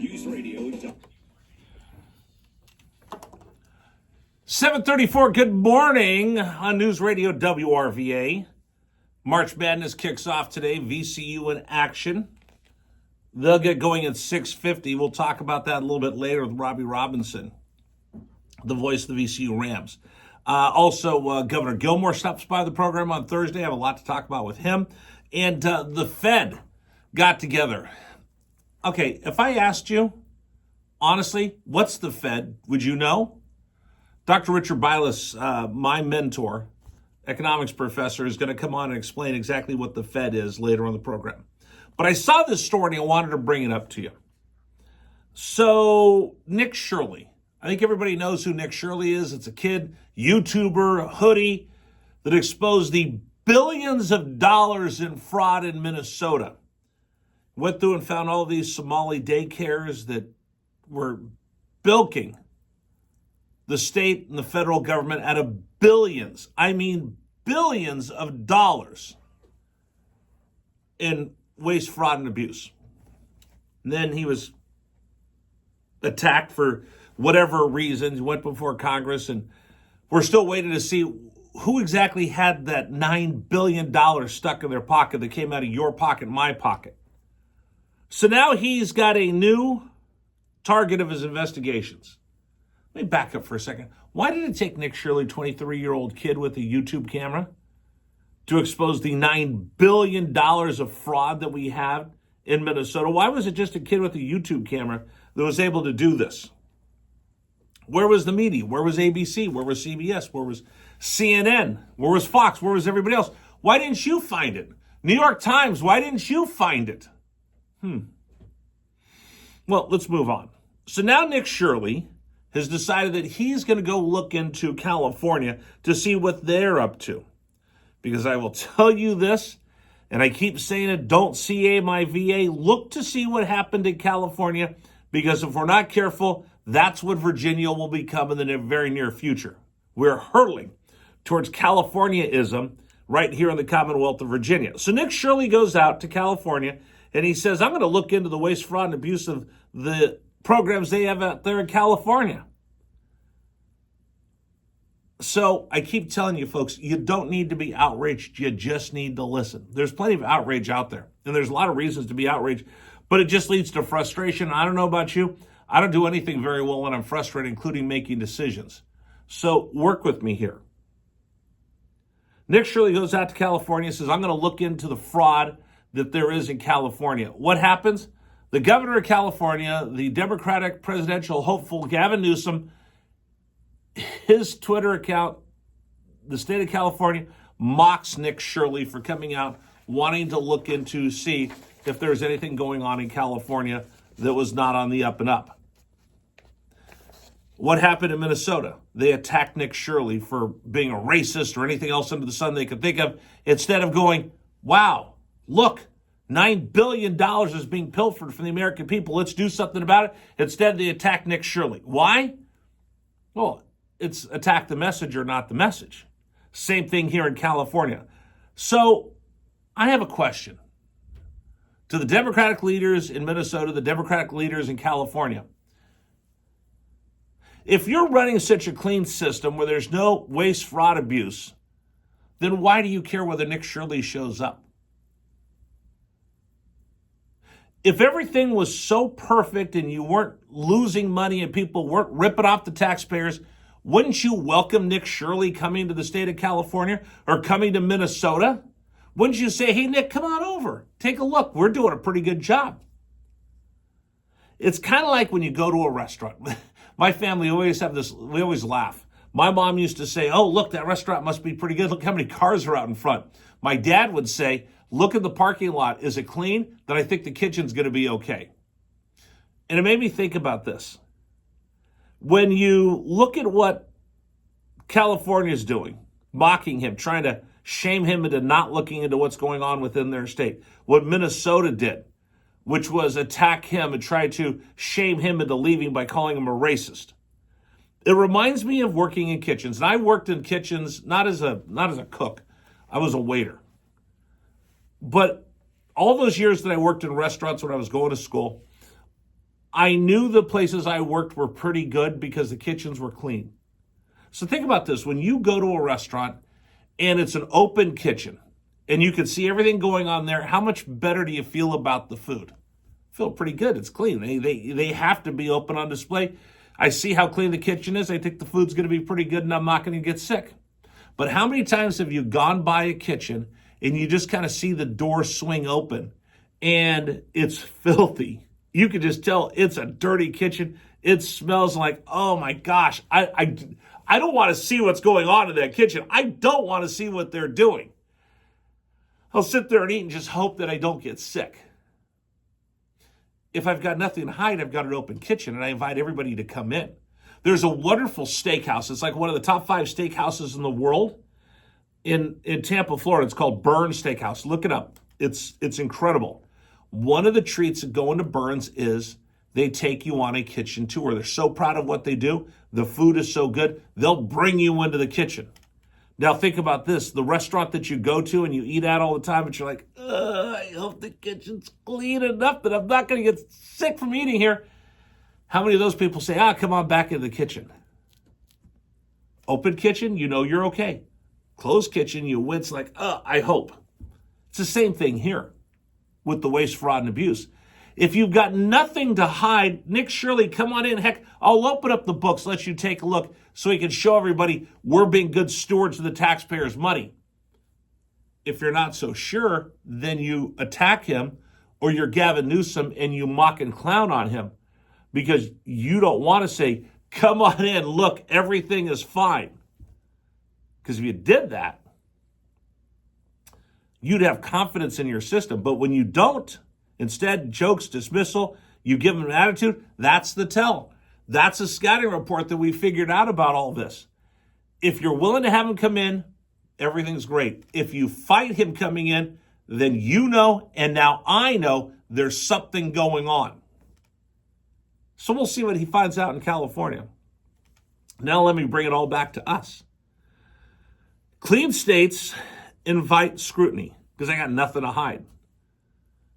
NewsRadio. 7:34, good morning on News Radio WRVA. March Madness kicks off today, VCU in action. They'll get going at 6:50. We'll talk about that a little bit later with Robbie Robinson, the voice of the VCU Rams. Also, Governor Gilmore stops by the program on Thursday. I have a lot to talk about with him. And the Fed got together. Okay, if I asked you, honestly, what's the Fed? Would you know? Dr. Richard Bilas, my mentor, economics professor, is going to come on and explain exactly what the Fed is later on the program. But I saw this story and I wanted to bring it up to you. So, Nick Shirley. I think everybody knows who Nick Shirley is. It's a kid, YouTuber, hoodie, that exposed the billions of dollars in fraud in Minnesota. Went through and found all these Somali daycares that were bilking the state and the federal government out of billions, I mean billions of dollars in waste, fraud, and abuse. And then he was attacked for whatever reasons, went before Congress, and we're still waiting to see who exactly had that $9 billion stuck in their pocket that came out of your pocket, my pocket. So now he's got a new target of his investigations. Let me back up for a second. Why did it take Nick Shirley, 23-year-old kid with a YouTube camera, to expose the $9 billion of fraud that we have in Minnesota? Why was it just a kid with a YouTube camera that was able to do this? Where was the media? Where was ABC? Where was CBS? Where was CNN? Where was Fox? Where was everybody else? Why didn't you find it? New York Times, why didn't you find it? Well, let's move on. So now Nick Shirley has decided that he's going to go look into California to see what they're up to. Because I will tell you this, and I keep saying it, don't CA my VA. Look to see what happened in California, because if we're not careful, that's what Virginia will become in the very near future. We're hurtling towards Californiaism right here in the Commonwealth of Virginia. So Nick Shirley goes out to California, and he says, I'm going to look into the waste, fraud, and abuse of the programs they have out there in California. So I keep telling you, folks, you don't need to be outraged. You just need to listen. There's plenty of outrage out there, and there's a lot of reasons to be outraged, but it just leads to frustration. I don't know about you. I don't do anything very well when I'm frustrated, including making decisions. So work with me here. Nick Shirley goes out to California, says, I'm going to look into the fraud that there is in California. What happens? The governor of California, the Democratic presidential hopeful, Gavin Newsom, his Twitter account, the state of California, mocks Nick Shirley for coming out, wanting to look into, see if there's anything going on in California that was not on the up and up. What happened in Minnesota? They attacked Nick Shirley for being a racist or anything else under the sun they could think of, instead of going, wow, look, $9 billion is being pilfered from the American people. Let's do something about it. Instead, they attack Nick Shirley. Why? Well, it's attack the messenger, not the message. Same thing here in California. So I have a question to the Democratic leaders in Minnesota, the Democratic leaders in California. If you're running such a clean system where there's no waste, fraud, abuse, then why do you care whether Nick Shirley shows up? If everything was so perfect and you weren't losing money and people weren't ripping off the taxpayers, wouldn't you welcome Nick Shirley coming to the state of California or coming to Minnesota? Wouldn't you say, hey, Nick, come on over. Take a look. We're doing a pretty good job. It's kind of like when you go to a restaurant. My family always have this, we always laugh. My mom used to say, oh, look, that restaurant must be pretty good. Look how many cars are out in front. My dad would say, look at the parking lot. Is it clean? Then I think the kitchen's going to be okay. And it made me think about this. When you look at what California's doing, mocking him, trying to shame him into not looking into what's going on within their state, what Minnesota did, which was attack him and try to shame him into leaving by calling him a racist. It reminds me of working in kitchens. And I worked in kitchens not as a cook. I was a waiter. But all those years that I worked in restaurants when I was going to school, I knew the places I worked were pretty good because the kitchens were clean. So think about this. When you go to a restaurant and it's an open kitchen and you can see everything going on there, how much better do you feel about the food? Feel pretty good. It's clean. They have to be open on display. I see how clean the kitchen is. I think the food's going to be pretty good and I'm not going to get sick. But how many times have you gone by a kitchen and you just kind of see the door swing open and it's filthy? You can just tell it's a dirty kitchen. It smells like, oh my gosh, I don't want to see what's going on in that kitchen. I don't want to see what they're doing. I'll sit there and eat and just hope that I don't get sick. If I've got nothing to hide, I've got an open kitchen and I invite everybody to come in. There's a wonderful steakhouse. It's like one of the top 5 steakhouses in the world in Tampa, Florida. It's called Burns Steakhouse. Look it up. It's incredible. One of the treats of going to Burns is they take you on a kitchen tour. They're so proud of what they do. The food is so good, they'll bring you into the kitchen. Now think about this. The restaurant that you go to and you eat at all the time, but you're like, I hope the kitchen's clean enough that I'm not going to get sick from eating here. How many of those people say, come on back into the kitchen? Open kitchen, you know you're okay. Closed kitchen, you wince like, I hope. It's the same thing here with the waste, fraud, and abuse. If you've got nothing to hide, Nick Shirley, come on in. Heck, I'll open up the books, let you take a look so we can show everybody we're being good stewards of the taxpayers' money. If you're not so sure, then you attack him or you're Gavin Newsom and you mock and clown on him because you don't want to say, come on in, look, everything is fine. Because if you did that, you'd have confidence in your system. But when you don't, instead, jokes, dismissal, you give them an attitude, that's the tell. That's a scouting report that we figured out about all this. If you're willing to have him come in, everything's great. If you fight him coming in, then you know, and now I know there's something going on. So we'll see what he finds out in California. Now let me bring it all back to us. Clean states invite scrutiny because I got nothing to hide.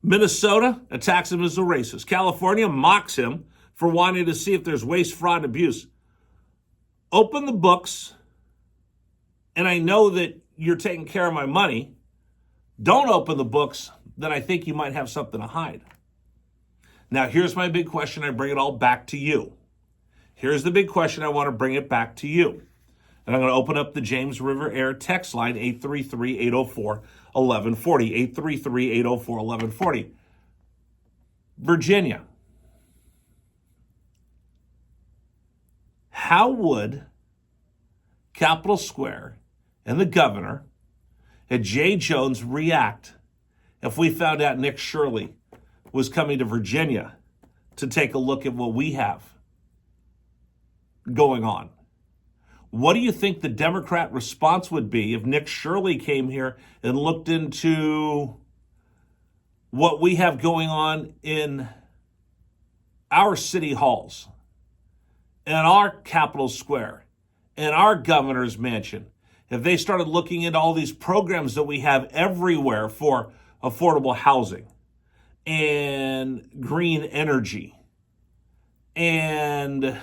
Minnesota attacks him as a racist. California mocks him for wanting to see if there's waste, fraud, and abuse. Open the books, and I know that you're taking care of my money. Don't open the books, then I think you might have something to hide. Now, here's my big question. I bring it all back to you. Here's the big question. I want to bring it back to you. And I'm going to open up the James River Air text line, 833-804-1140, 833-804-1140. Virginia. How would Capitol Square and the governor and Jay Jones react if we found out Nick Shirley was coming to Virginia to take a look at what we have going on? What do you think the Democrat response would be if Nick Shirley came here and looked into what we have going on in our city halls, in our Capitol Square, in our governor's mansion? If they started looking into all these programs that we have everywhere for affordable housing and green energy and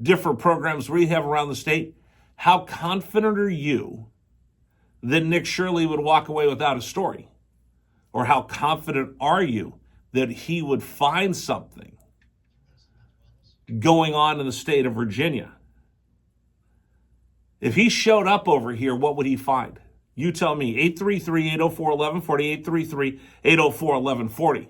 different programs we have around the state, how confident are you that Nick Shirley would walk away without a story? Or how confident are you that he would find something going on in the state of Virginia? If he showed up over here, what would he find? You tell me. 833-804-1140, 833-804-1140.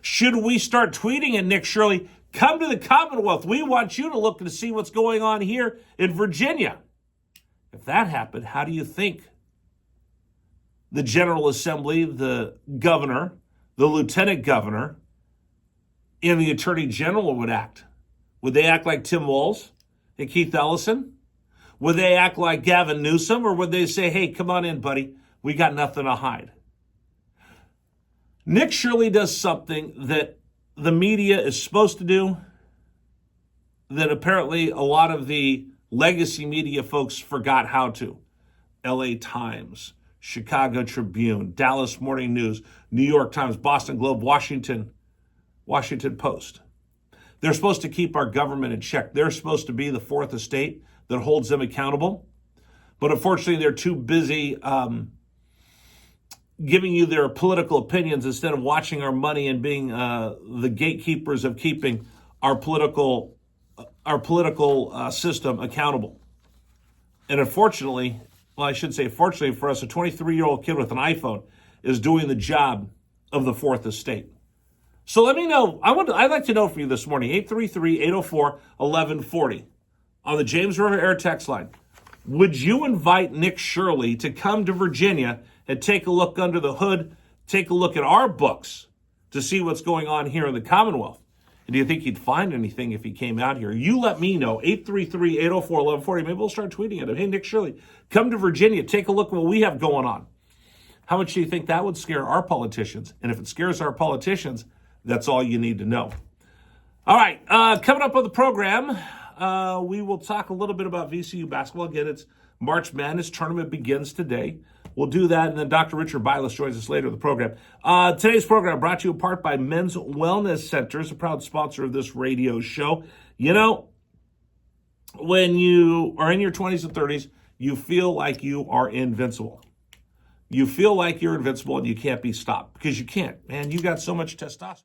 Should we start tweeting at Nick Shirley, come to the Commonwealth? We want you to look to see what's going on here in Virginia. If that happened, how do you think the General Assembly, the governor, the lieutenant governor, and the attorney general would act? Would they act like Tim Walz and Keith Ellison? Would they act like Gavin Newsom? Or would they say, hey, come on in, buddy, we got nothing to hide? Nick Shirley does something that the media is supposed to do, that apparently a lot of the legacy media folks forgot how to. LA Times, Chicago Tribune, Dallas Morning News, New York Times, Boston Globe, Washington Post. They're supposed to keep our government in check. They're supposed to be the fourth estate that holds them accountable. But unfortunately, they're too busy giving you their political opinions instead of watching our money and being the gatekeepers of keeping our political system accountable. And unfortunately, well, I should say fortunately for us, a 23-year-old kid with an iPhone is doing the job of the fourth estate. So let me know. I'd like to know from you this morning, 833-804-1140 on the James River Air text line. Would you invite Nick Shirley to come to Virginia and take a look under the hood, take a look at our books to see what's going on here in the Commonwealth? And do you think he'd find anything if he came out here? You let me know, 833-804-1140. Maybe we'll start tweeting at him. Hey, Nick Shirley, come to Virginia, take a look at what we have going on. How much do you think that would scare our politicians? And if it scares our politicians, that's all you need to know. All right, coming up on the program, we will talk a little bit about VCU basketball. Again, it's March Madness tournament begins today. We'll do that, and then Dr. Richard Bilas joins us later in the program. Today's program brought to you in part by Men's Wellness Centers, a proud sponsor of this radio show. You know, when you are in your 20s and 30s, you feel like you are invincible. You feel like you're invincible and you can't be stopped because you can't. Man, you got so much testosterone.